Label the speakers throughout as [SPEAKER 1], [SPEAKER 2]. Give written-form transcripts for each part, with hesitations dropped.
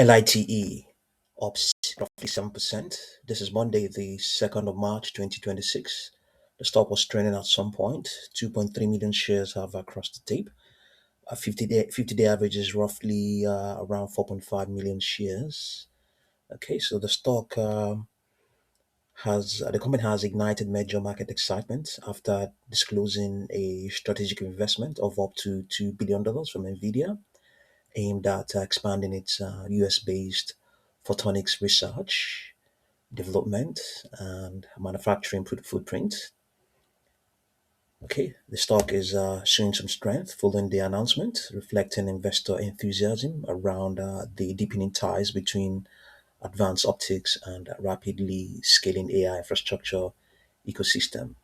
[SPEAKER 1] LITE up roughly 7%. This is Monday, the 2nd of March 2026. The stock was trading at some point. 2.3 million shares have crossed the tape. A 50-day average is roughly around 4.5 million shares. Okay, so the company has ignited major market excitement after disclosing a strategic investment of up to $2 billion from Nvidia, aimed at expanding its US based photonics research, development, and manufacturing footprint. Okay, the stock is showing some strength following the announcement, reflecting investor enthusiasm around the deepening ties between advanced optics and rapidly scaling AI infrastructure ecosystem.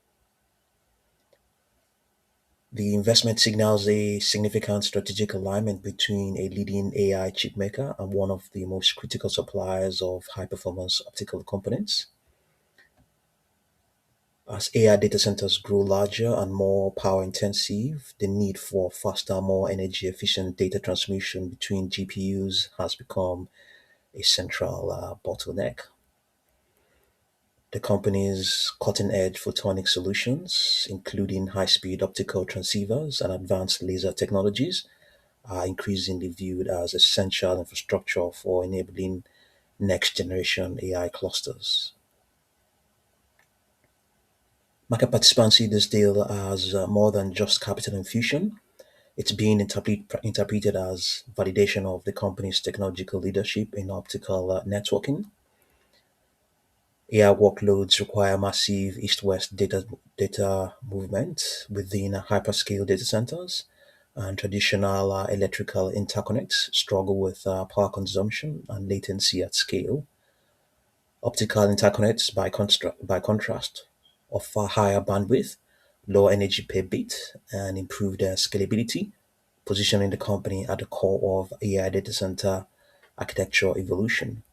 [SPEAKER 1] The investment signals a significant strategic alignment between a leading AI chipmaker and one of the most critical suppliers of high performance optical components. As AI data centers grow larger and more power intensive, the need for faster, more energy efficient data transmission between GPUs has become a central bottleneck. The company's cutting edge photonic solutions, including high speed optical transceivers and advanced laser technologies, are increasingly viewed as essential infrastructure for enabling next generation AI clusters. Market participants see this deal as more than just capital infusion. It's being interpreted as validation of the company's technological leadership in optical networking. AI workloads require massive east-west data movement within hyperscale data centers, and traditional electrical interconnects struggle with power consumption and latency at scale. Optical interconnects, by contrast, offer higher bandwidth, lower energy per bit, and improved scalability, positioning the company at the core of AI data center architecture evolution.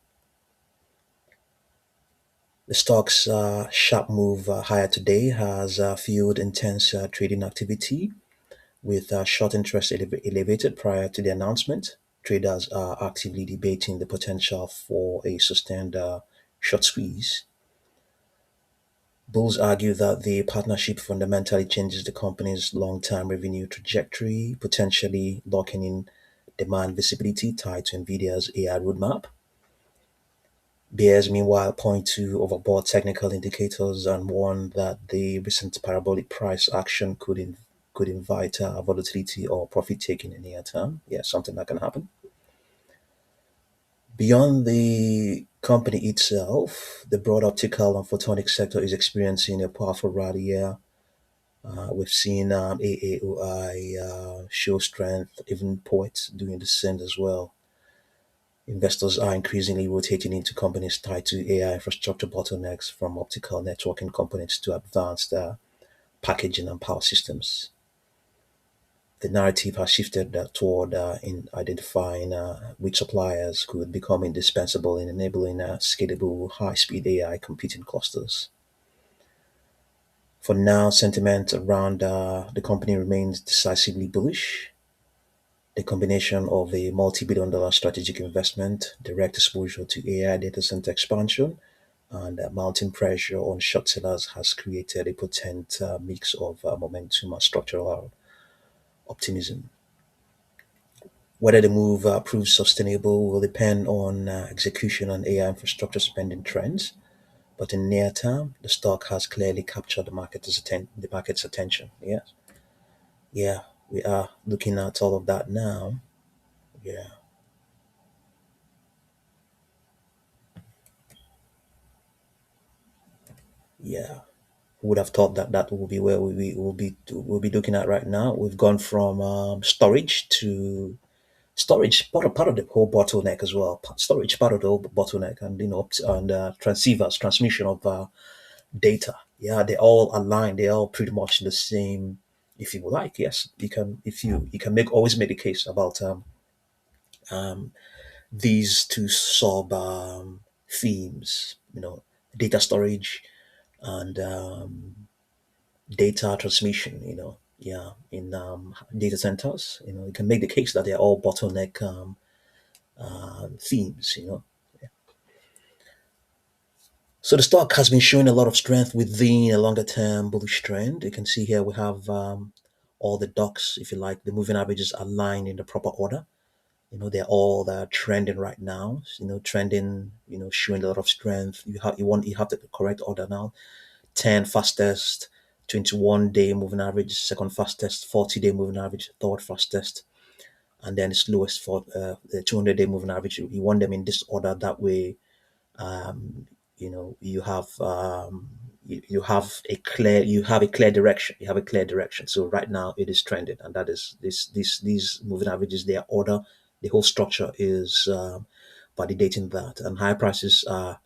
[SPEAKER 1] The stock's sharp move higher today has fueled intense trading activity, with short interest elevated prior to the announcement. Traders are actively debating the potential for a sustained short squeeze. Bulls argue that the partnership fundamentally changes the company's long term revenue trajectory, potentially locking in demand visibility tied to Nvidia's AI roadmap. Bears, meanwhile, point to overbought technical indicators and warn that the recent parabolic price action could invite volatility or profit taking in the near term. Yeah, something that can happen. Beyond the company itself, the broad optical and photonic sector is experiencing a powerful rally here. We've seen AAOI show strength, even poets doing the same as well. Investors are increasingly rotating into companies tied to AI infrastructure bottlenecks, from optical networking components to advanced packaging and power systems. The narrative has shifted toward in identifying which suppliers could become indispensable in enabling scalable, high-speed AI computing clusters. For now, sentiment around the company remains decisively bullish. The combination of a multi-billion dollar strategic investment, direct exposure to AI data center expansion, and mounting pressure on short sellers has created a potent mix of momentum and structural optimism. Whether the move proves sustainable will depend on execution and AI infrastructure spending trends. But in near term, the stock has clearly captured the market's attention. Yes, yeah, we are looking at all of that now. Yeah, yeah. Who would have thought that that will be where we will be looking at right now? We've gone from storage to storage, part of the whole bottleneck as well. Storage part of the whole bottleneck, and and transceivers, transmission of data. Yeah, they all align. They all pretty much the same. If you like, yes, you can. If you can make always make the case about um, these two sub themes. Data storage and data transmission. Yeah, in data centers. You can make the case that they're all bottleneck themes. So the stock has been showing a lot of strength within a longer term bullish trend. You can see here we have all the docs, if you like, the moving averages aligned in the proper order. They're trending right now. Trending. Showing a lot of strength. You have the correct order now. 10 fastest, 21-day moving average, second fastest, 40-day moving average, third fastest, and then the slowest for the 200-day moving average. You want them in this order. That way, um, you have a clear direction. You have a clear direction. So right now it is trending, and that is these moving averages. Their order, the whole structure is validating that, and high prices are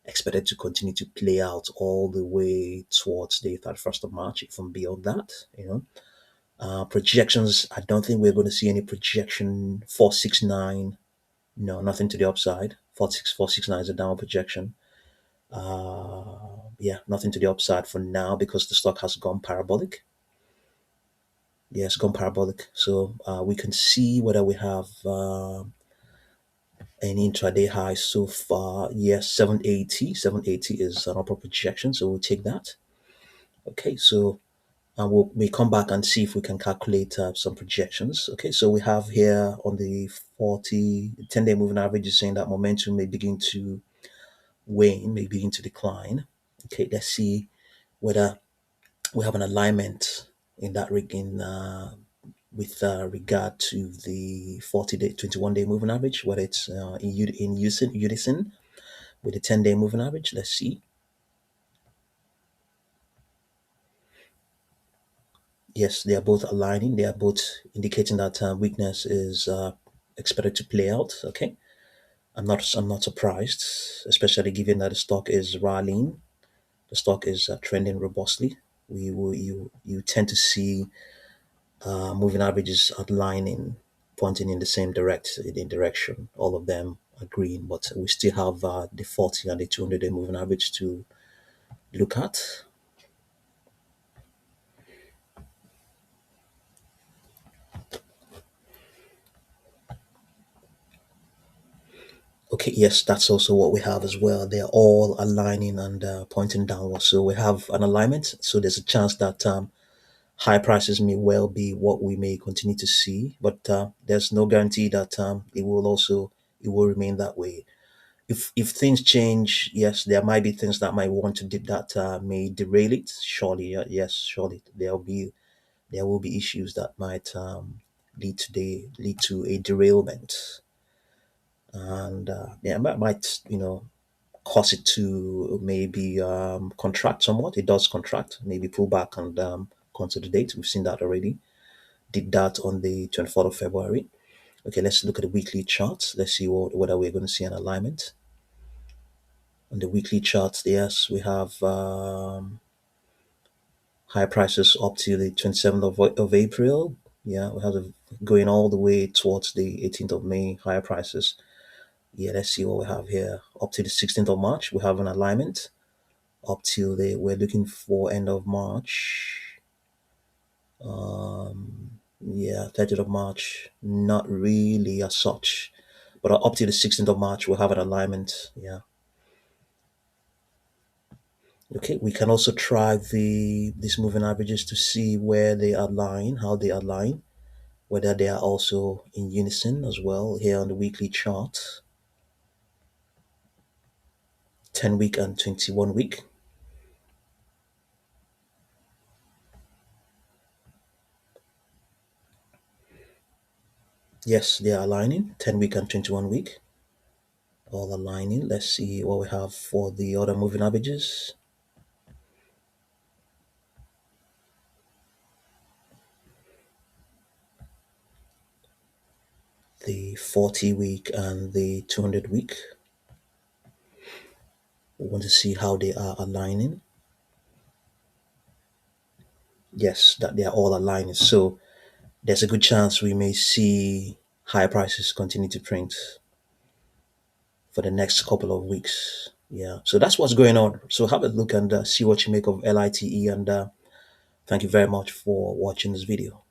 [SPEAKER 1] expected to continue to play out all the way towards the 31st of March, even beyond that. Projections, I don't think we're going to see any projection 469. No, nothing to the upside. 46469 is a down projection. Yeah, nothing to the upside for now because the stock has gone parabolic. Yeah, it's gone parabolic. So we can see whether we have any intraday high so far. Yes, 780. 780 is an upper projection, so we'll take that. Okay, so we come back and see if we can calculate some projections. Okay, so we have here on the 10-day moving average is saying that momentum may begin to wane, may begin to decline. Okay, let's see whether we have an alignment in that with regard to the 40-day, 21-day moving average, whether it's in unison with the 10-day moving average. Let's see. Yes, they are both aligning. They are both indicating that weakness is expected to play out. Okay, I'm not surprised, especially given that the stock is rallying. The stock is trending robustly. You tend to see moving averages outlining, pointing in the same direction. All of them are green, but we still have the 40 and the 200-day moving average to look at. Okay, yes, that's also what we have as well. They're all aligning and pointing downwards. So we have an alignment. So there's a chance that high prices may well be what we may continue to see, but there's no guarantee that it will remain that way. If things change, yes, there might be things that might want to dip that may derail it. Surely, yes, surely there will be issues that might lead to a derailment, and yeah, might cause it to maybe contract somewhat. It does contract, maybe pull back and consolidate. We've seen that already. Did that on the 24th of February. Okay, let's look at the weekly charts. Let's see whether we're going to see an alignment. On the weekly charts, yes, we have high prices up to the 27th of April. Yeah, we have going all the way towards the 18th of May, higher prices. Yeah, let's see what we have here. Up to the 16th of March, we have an alignment. Up till we're looking for end of March. Yeah, 30th of March, not really as such. But up to the 16th of March, we'll have an alignment. Yeah. Okay, we can also try these moving averages to see where they align, how they align, whether they are also in unison as well here on the weekly chart. 10-week and 21-week. Yes, they are aligning. 10-week and 21-week. All aligning. Let's see what we have for the other moving averages. The 40-week and the 200-week. We want to see how they are aligning. Yes, that they are all aligning. So there's a good chance we may see higher prices continue to print for the next couple of weeks. Yeah, so that's what's going on. So have a look and see what you make of LITE. And thank you very much for watching this video.